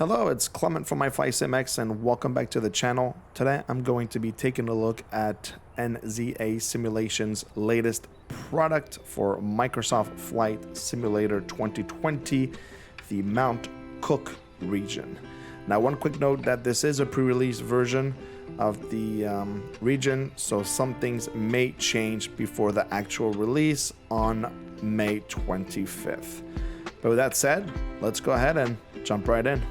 Hello, it's Clement from MyFlySimX and welcome back to the channel. Today I'm going to be taking a look at NZA Simulation's latest product for Microsoft Flight Simulator 2020, the Mount Cook region. Now, one quick note that this is a pre-release version of the region, so some things may change before the actual release on May 25th. But with that said, let's go ahead and jump right in.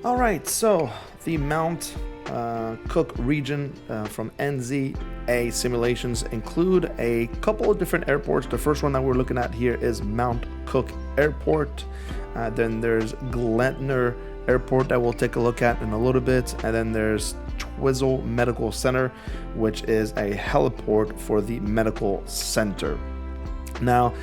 All right, so the Mount Cook region from NZA Simulations include a couple of different airports. The first one that we're looking at here is Mount Cook Airport. Then there's Glentner Airport that we'll take a look at in a little bit. And then there's Twizel Medical Center, which is a heliport for the medical center. Now,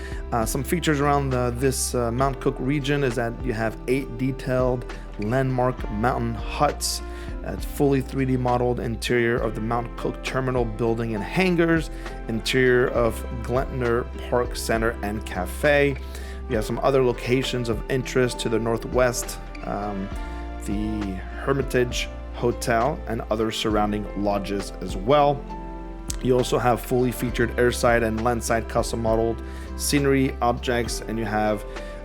some features around this Mount Cook region is that you have 8 detailed landmark mountain huts. It's fully 3D modeled interior of the Mount Cook Terminal building and hangars, interior of Glentner Park Center and Cafe. You have some other locations of interest to the northwest, the Hermitage Hotel and other surrounding lodges as well. You also have fully featured airside and landside custom modeled scenery objects, and you have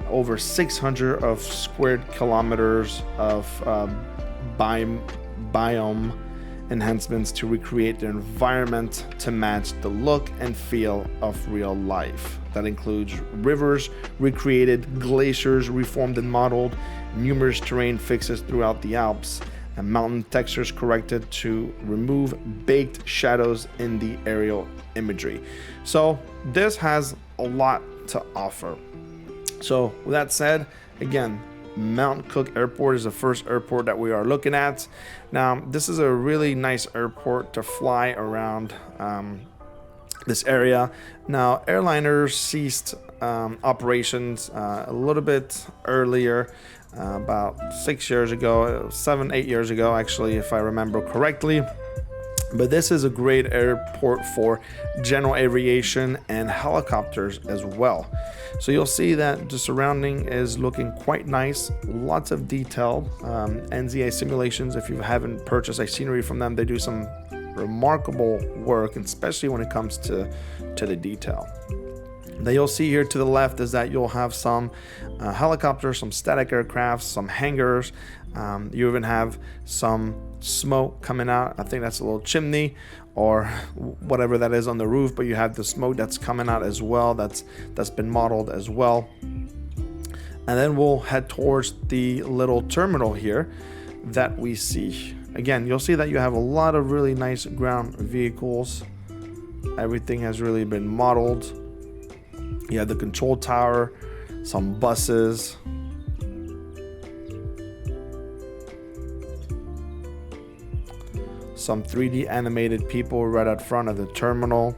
over 600 of squared kilometers of biome enhancements to recreate the environment to match the look and feel of real life. That includes rivers recreated, glaciers reformed and modeled, numerous terrain fixes throughout the Alps, and mountain textures corrected to remove baked shadows in the aerial imagery. So this has a lot to offer. So with that said, again, Mount Cook Airport is the first airport that we are looking at. Now, this is a really nice airport to fly around this area. Now, airliners ceased operations a little bit earlier, about 6 years ago, 7-8 years ago, actually, if I remember correctly. But this is a great airport for general aviation and helicopters as well. So you'll see that the surrounding is looking quite nice. Lots of detail. NZA Simulations, if you haven't purchased a scenery from them, they do some remarkable work, especially when it comes to the detail. That you'll see here to the left is that you'll have some helicopters, some static aircraft, some hangars. You even have some smoke coming out. I think that's a little chimney or whatever that is on the roof, but you have the smoke that's coming out as well. That's been modeled as well. And then we'll head towards the little terminal here that we see. Again, you'll see that you have a lot of really nice ground vehicles. Everything has really been modeled. You have the control tower, some buses, some 3D animated people right out front of the terminal.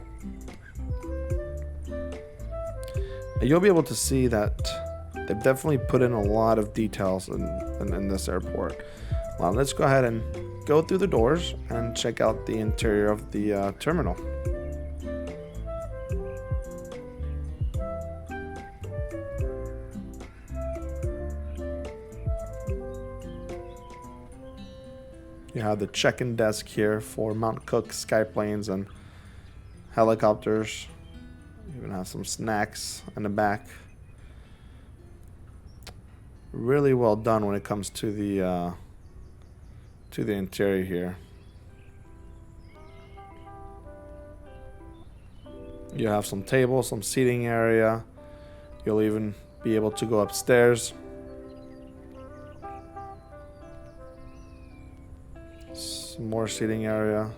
And you'll be able to see that they've definitely put in a lot of details in this airport. Well, let's go ahead and go through the doors and check out the interior of the terminal. You have the check-in desk here for Mount Cook skyplanes and helicopters. You even have some snacks in the back. Really well done when it comes to the interior here. You have some tables, some seating area. You'll even be able to go upstairs. More seating area.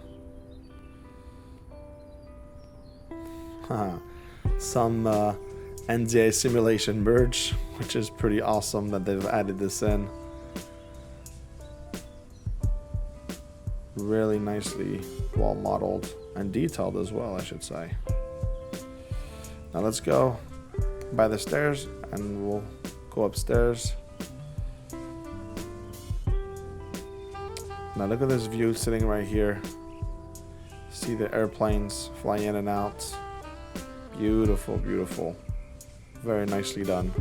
Some NZA Simulation merch, which is pretty awesome that they've added this in. Really nicely well modeled and detailed as well, I should say. Now let's go by the stairs and we'll go upstairs. Now look at this view sitting right here. See the airplanes fly in and out. Beautiful, beautiful. Very nicely done.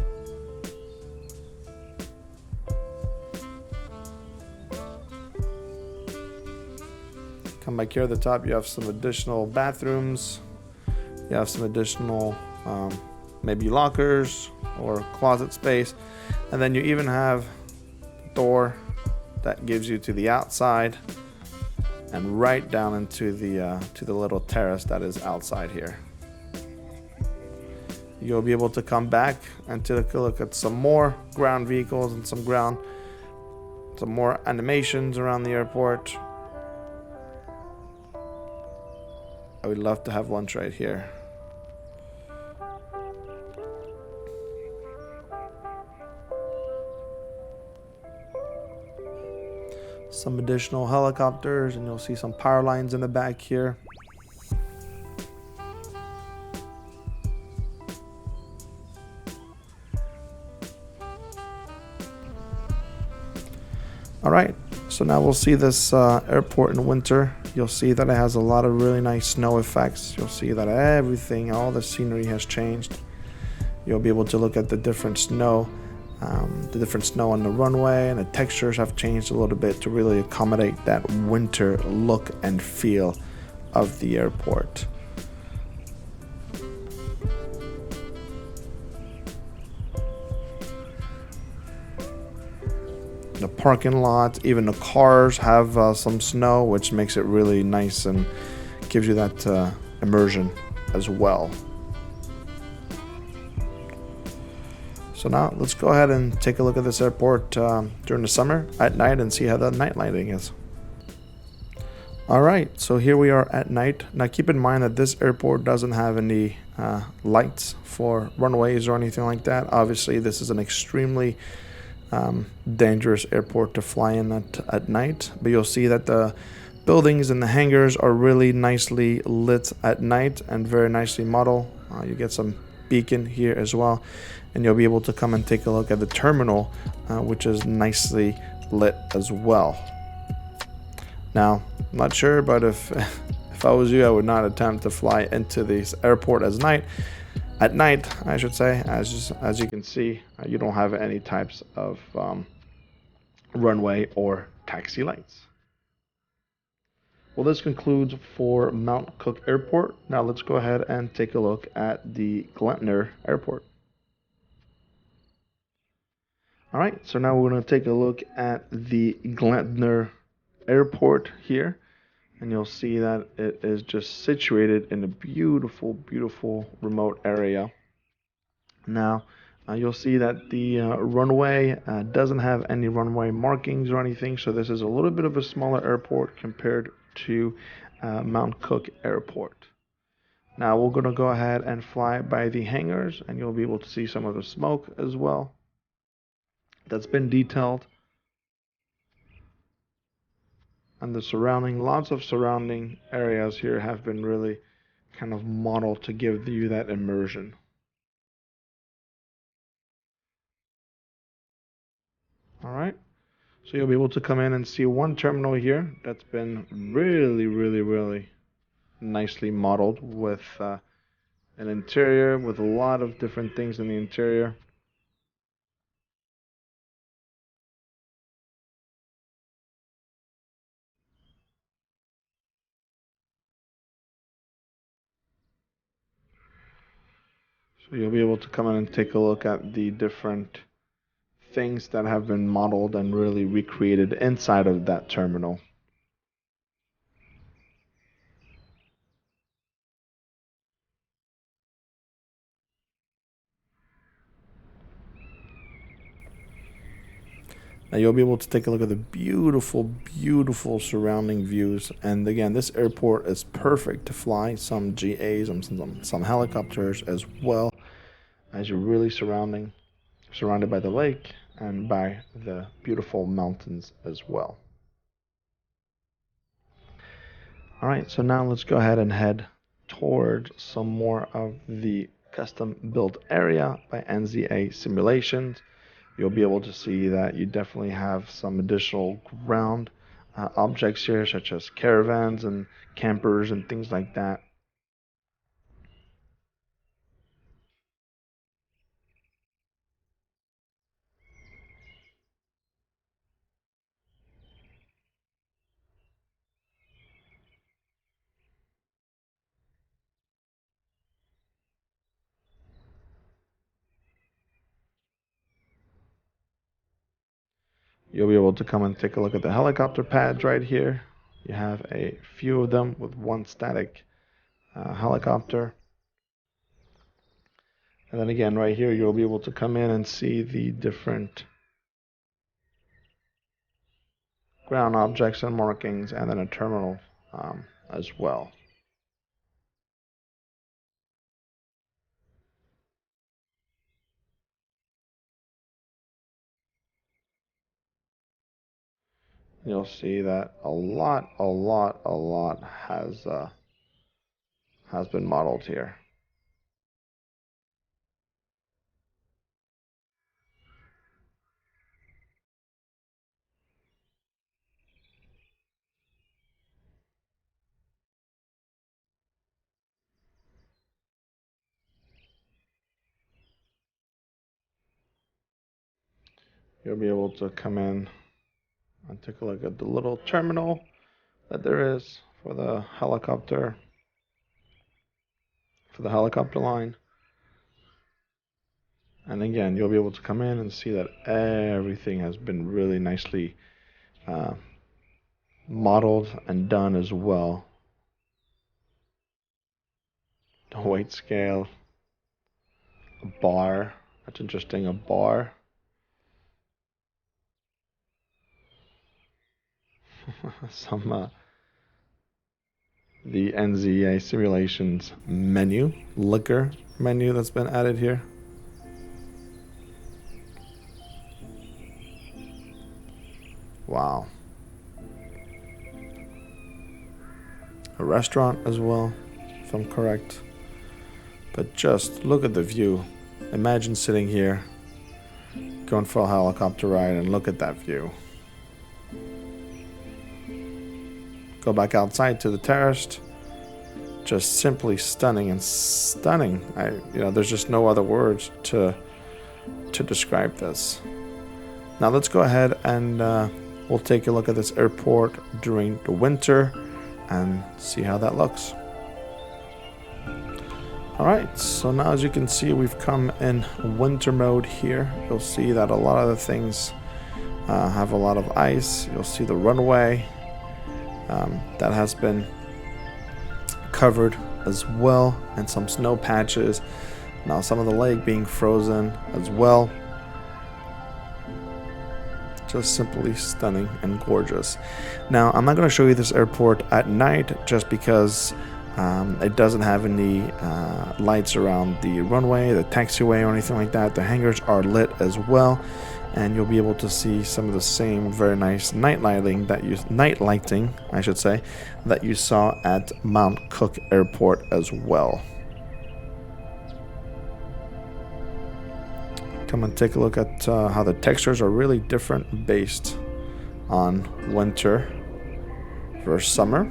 Come back here at the top, you have some additional bathrooms. You have some additional maybe lockers or closet space. And then you even have a door that gives you to the outside and right down into the little terrace that is outside here. You'll be able to come back and take a look at some more ground vehicles and some more animations around the airport. I would love to have lunch right here. Some additional helicopters, and you'll see some power lines in the back here. Alright, so now we'll see this airport in winter. You'll see that it has a lot of really nice snow effects. You'll see that everything, all the scenery has changed. You'll be able to look at the different snow on the runway, and the textures have changed a little bit to really accommodate that winter look and feel of the airport. The parking lot, even the cars have some snow, which makes it really nice and gives you that immersion as well. So now let's go ahead and take a look at this airport during the summer at night and see how the night lighting is. Alright, so here we are at night. Now keep in mind that this airport doesn't have any lights for runways or anything like that. Obviously this is an extremely dangerous airport to fly in at night, but you'll see that the buildings and the hangars are really nicely lit at night and very nicely modeled. You get some beacon here as well, and you'll be able to come and take a look at the terminal, which is nicely lit as well. Now, I'm not sure, but if I was you, I would not attempt to fly into this airport at night, I should say. As you can see, you don't have any types of runway or taxi lights. Well, this concludes for Mount Cook Airport. Now let's go ahead and take a look at the Glentner Airport. All right, so now we're going to take a look at the Glentner Airport here. And you'll see that it is just situated in a beautiful, beautiful remote area. Now, you'll see that the runway doesn't have any runway markings or anything, so this is a little bit of a smaller airport compared to Mount Cook Airport. Now, we're going to go ahead and fly by the hangars, and you'll be able to see some of the smoke as well that's been detailed. And lots of surrounding areas here have been really kind of modeled to give you that immersion. All right, so you'll be able to come in and see one terminal here that's been really, really, really nicely modeled with an interior with a lot of different things in the interior. So you'll be able to come in and take a look at the different things that have been modeled and really recreated inside of that terminal. Now you'll be able to take a look at the beautiful, beautiful surrounding views. And again, this airport is perfect to fly some GAs and some helicopters, as well as you're really surrounded by the lake and by the beautiful mountains as well. All right, so now let's go ahead and head toward some more of the custom built area by NZA Simulations. You'll be able to see that you definitely have some additional ground objects here, such as caravans and campers and things like that. You'll be able to come and take a look at the helicopter pads right here. You have a few of them with one static helicopter. And then again, right here, you'll be able to come in and see the different ground objects and markings, and then a terminal as well. You'll see that a lot has been modeled here. You'll be able to come in and take a look at the little terminal that there is for the helicopter line. And again, you'll be able to come in and see that everything has been really nicely modeled and done as well. The weight scale, a bar, that's interesting, a bar. The NZA simulations menu, liquor menu that's been added here. Wow. A restaurant as well, if I'm correct. But just look at the view. Imagine sitting here, going for a helicopter ride, and look at that view. Go back outside to the terrace. Just simply stunning and stunning. There's just no other words to describe this. Now let's go ahead and we'll take a look at this airport during the winter and see how that looks. Alright, so now as you can see, we've come in winter mode here. You'll see that a lot of the things have a lot of ice. You'll see the runway that has been covered as well, and some snow patches. Now some of the lake being frozen as well. Just simply stunning and gorgeous. Now I'm not going to show you this airport at night just because it doesn't have any lights around the runway, the taxiway, or anything like that. The hangars are lit as well, and you'll be able to see some of the same very nice night lighting that you saw at Mount Cook Airport as well. Come and take a look at how the textures are really different based on winter versus summer.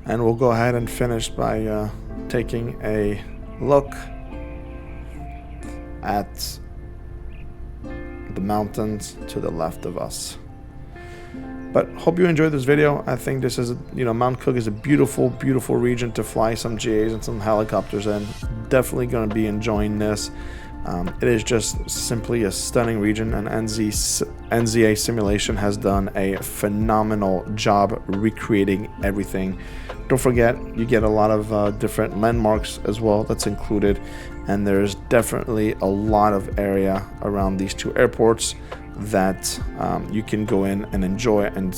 And we'll go ahead and finish by taking a look at the mountains to the left of us. But hope you enjoyed this video. I think this is, Mount Cook is a beautiful, beautiful region to fly some GAs and some helicopters in. Definitely going to be enjoying this. It is just simply a stunning region, and NZA Simulation has done a phenomenal job recreating everything. Don't forget, you get a lot of different landmarks as well that's included, and there's definitely a lot of area around these two airports that you can go in and enjoy and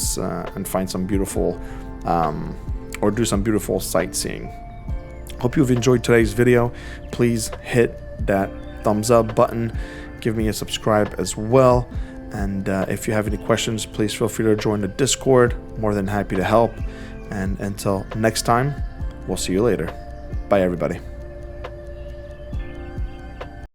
find some beautiful or do some beautiful sightseeing. Hope you've enjoyed today's video. Please hit that thumbs up button, give me a subscribe as well, and if you have any questions, please feel free to join the Discord. More than happy to help, and until next time, we'll see you later. Bye everybody.